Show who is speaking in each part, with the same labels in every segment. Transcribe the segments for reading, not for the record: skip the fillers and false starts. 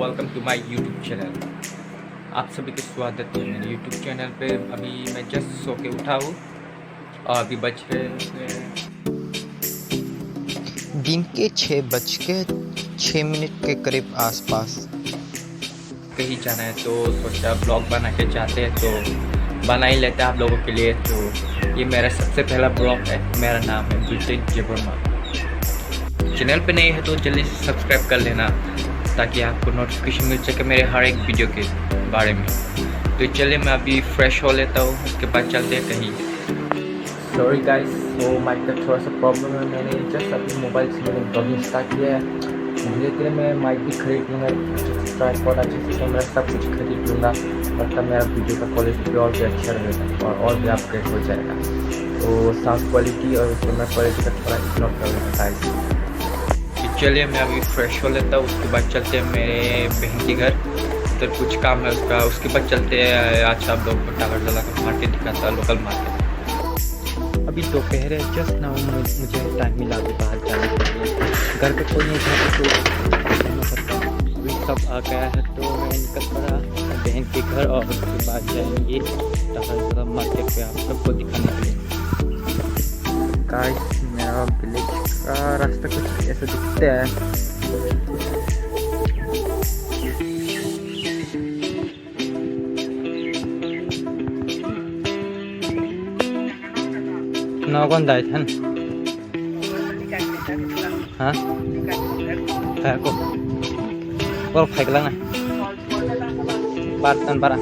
Speaker 1: Welcome to my YouTube channel. आप सभी का स्वागत है मेरे यूट्यूब चैनल पे। अभी मैं जस्ट सो के उठा हूँ और अभी बज रहे हैं
Speaker 2: दिन के 6:06 के करीब आसपास।
Speaker 1: कहीं जाना है तो सोचा ब्लॉग बना के जाते हैं तो बना ही लेते हैं आप लोगों के लिए। तो ये मेरा सबसे पहला ब्लॉग है। मेरा नाम है मujhe jarorat। चैनल पे नहीं है तो जल्दी से सब्सक्राइब कर लेना ताकि आपको नोटिफिकेशन मिल सके मेरे हर एक वीडियो के बारे में। तो चलिए मैं अभी फ्रेश हो लेता हूँ, उसके बाद चलते हैं कहीं। सॉरी गाइस, तो माइक का थोड़ा सा प्रॉब्लम है। मैंने जस्ट अपने मोबाइल से मैंने ब्लॉगिंग स्टार्ट किया है। धीरे धीरे मैं माइक भी खरीद लूँगा, ट्राइपॉड अच्छे से कैमरा सब कुछ खरीद लूँगा और तब मेरा वीडियो का क्वालिटी भी और भी अच्छा रहेगा और भी अपग्रेड हो जाएगा। तो साउंड क्वालिटी और कैमरा क्वालिटी का थोड़ा इग्नोर कर लेना गाइस। चलिए मैं अभी फ्रेश हो लेता हूँ, उसके बाद चलते हैं मेरे बहन के घर। तो कुछ काम है उसका, उसके बाद चलते हैं। आज आप लोग को टावर जला का मार्केट दिखाता है, लोकल मार्केट। अभी दोपहर है, जस्ट ना मुझे टाइम मिला के बाहर जाने के लिए। घर पे कोई नहीं था तो रहना पड़ता। अभी सब आ गया है तो मैं निकल पड़ा बहन के घर और उसके बाद जाएंगे टावर जला मार्केट पे आप सबको दिखाने के लिए। गाइस मेरा विलेज का रास्ता कुछ ऐसा दिखता है। नौकन दाई थन हाँ है को बोल खाइला ना बात तन बारा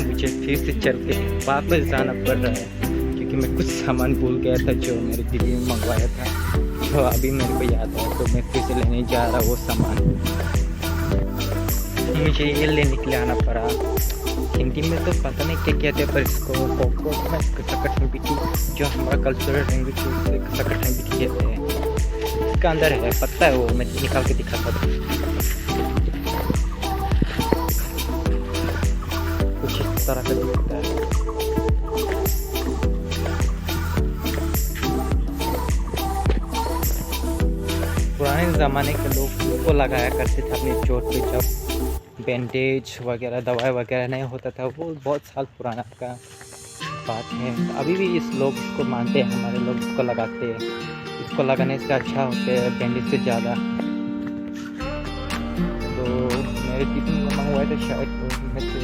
Speaker 1: मुझे फिर से चल के वापस जाना पड़ रहा है क्योंकि मैं कुछ सामान भूल गया था जो मेरी दीदी ने मंगवाया था। तो अभी मेरे को याद है तो मैं फिर से लेने जा रहा वो सामान। मुझे ये लेने के लिए आना पड़ा। हिंदी में तो पता नहीं क्या कहते हैं पर इसको कोबोर में सकट बिठी जो हमारा कल्चरल लैंग्वेज है उससे सकट बिठी कहते हैं। इसका अंदर है पता है, वो मैं निकाल के दिखाता था। तरह का दिखता है। पुराने ज़माने के लोग उसको लगाया करते थे अपनी चोट पे जब बैंडेज वगैरह दवाई वगैरह नहीं होता था। वो बहुत साल पुराना का बात है। अभी भी इस लोग इसको मानते हैं, हमारे लोग इसको लगाते हैं। इसको लगाने से अच्छा होता है बैंडेज से ज़्यादा। तो मेरे दीदी ने मंगवाया था शायद में से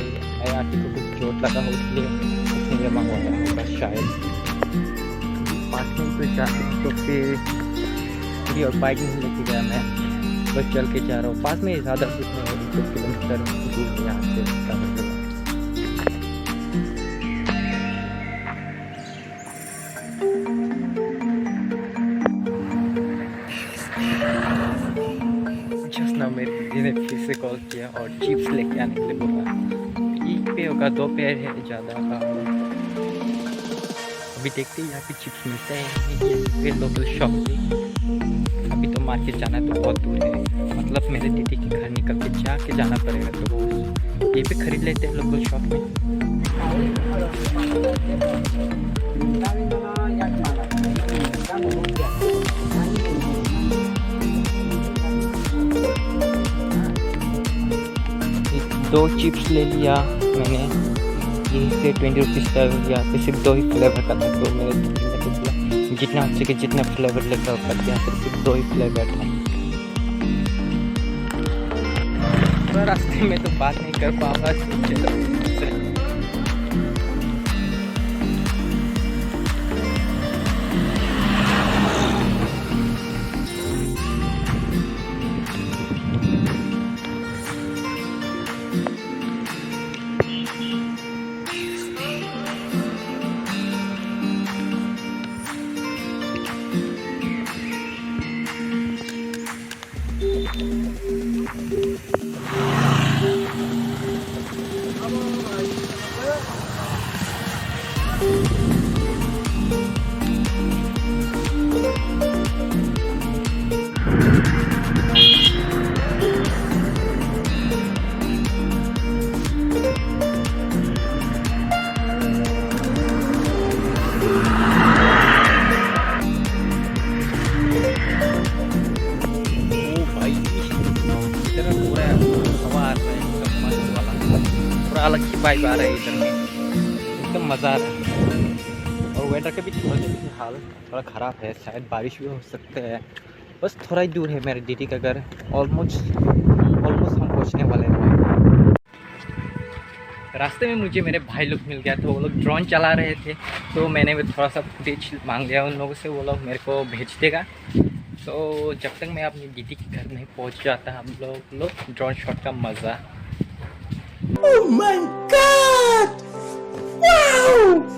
Speaker 1: आंटी को कुछ चोट लगा हो इसलिए उसने ये मंगवाया होगा शायद। 5 मिनट पे जाते तो फिर और बाइक नहीं लेके गया, मैं बस चल के जा रहा हूँ। पास में ज़्यादा कुछ नहीं, 2 किलोमीटर दूर है यहाँ से। जस्ट ना मेरी दीदी ने फिर से कॉल किया और चिप्स लेके आने के लिए बोला। एक पे होगा 2 पेड़ है ज़्यादा का। अभी देखते हैं यहाँ पे चिप्स मिलते हैं फिर लोकल शॉप पे। अभी तो मार्केट जाना तो बहुत दूर है, मतलब मेरे दीदी के घर निकल के जाके जाना पड़ेगा। तो वो ये भी खरीद लेते हैं लोकल शॉप में। दो चिप्स ले लिया मैंने, यही से 20 रुपीज़ का। यहाँ पे सिर्फ 2 ही फ्लेवर का था तो मेरे जितना हो सके जितना फ्लेवर लेकर करके यहाँ पे सिर्फ 2 ही फ्लेवर था। तो रास्ते में तो बात नहीं कर पाऊँगा। अलग ही वाइब आ रहा है इधर में, एकदम मज़ा आ रहा है। और वेदर का भी थोड़ा देखिए हाल थोड़ा ख़राब है, शायद बारिश भी हो सकता है। बस थोड़ा ही दूर है मेरे दीदी का घर, ऑलमोस्ट हम पहुँचने वाले हैं। रास्ते में मुझे मेरे भाई लोग मिल गया, तो वो लोग ड्रोन चला रहे थे, तो मैंने भी थोड़ा सा फुटेज मांग लिया उन लोगों से, वो लोग मेरे को भेज देगा। तो जब तक मैं अपनी दीदी के घर नहीं पहुंच जाता, हम लोग ड्रोन शॉट का मज़ा।
Speaker 2: Oh my God! Wow!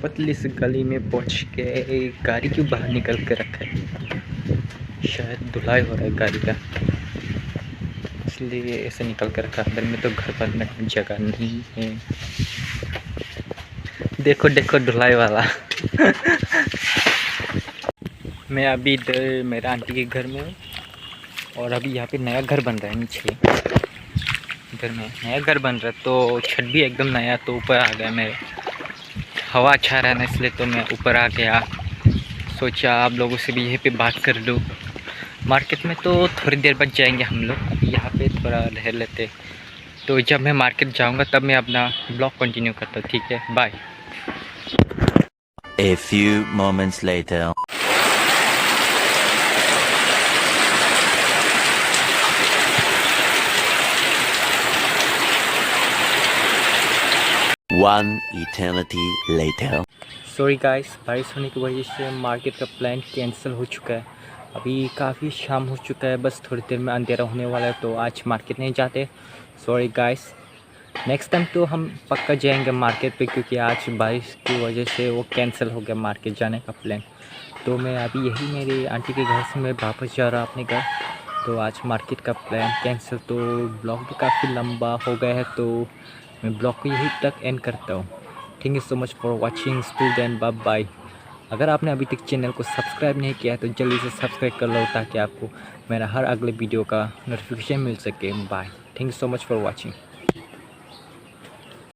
Speaker 1: पतली सी गली में पहुंच के गाड़ी क्यों बाहर निकल के रखा है, शायद धुलाई हो रहा है गाड़ी का, इसलिए ऐसे निकल कर रखा। अंदर में तो घर बनने की जगह नहीं है। देखो देखो धुलाई वाला मैं अभी इधर मेरा आंटी के घर में हूँ, और अभी यहाँ पे नया घर बन रहा है नीचे। इधर में नया घर बन रहा है, तो छत भी एकदम नया, तो ऊपर आ गया मेरे, हवा अच्छा रहा ना, इसलिए तो मैं ऊपर आ गया। सोचा आप लोगों से भी यहीं पे बात कर लूँ। मार्केट में तो थोड़ी देर बाद जाएंगे हम लोग, अभी यहाँ पे थोड़ा रह लेते, तो जब मैं मार्केट जाऊँगा तब मैं अपना ब्लॉग कंटिन्यू करता हूँ, ठीक है, bye.
Speaker 3: A few moments later. One eternity later.
Speaker 1: Sorry guys, बारिश होने की वजह से मार्केट का प्लान कैंसिल हो चुका है। अभी काफ़ी शाम हो चुका है, बस थोड़ी देर में अंधेरा होने वाला है, तो आज मार्केट नहीं जाते। सॉरी गाइस, नेक्स्ट टाइम तो हम पक्का जाएंगे मार्केट पे, क्योंकि आज बारिश की वजह से वो कैंसिल हो गया मार्केट जाने का प्लान। तो मैं अभी यही मेरी आंटी के घर से मैं वापस जा रहा अपने घर, तो आज मार्केट का प्लान कैंसिल। तो ब्लॉग भी काफ़ी लंबा हो गया है, तो मैं ब्लॉग को यहीं तक एंड करता हूँ। Thank you so much for watching, still then bye bye. अगर आपने अभी तक चैनल को सब्सक्राइब नहीं किया है तो जल्दी से सब्सक्राइब कर लो, ताकि आपको मेरा हर अगले वीडियो का नोटिफिकेशन मिल सके। Bye, thank you so much for watching.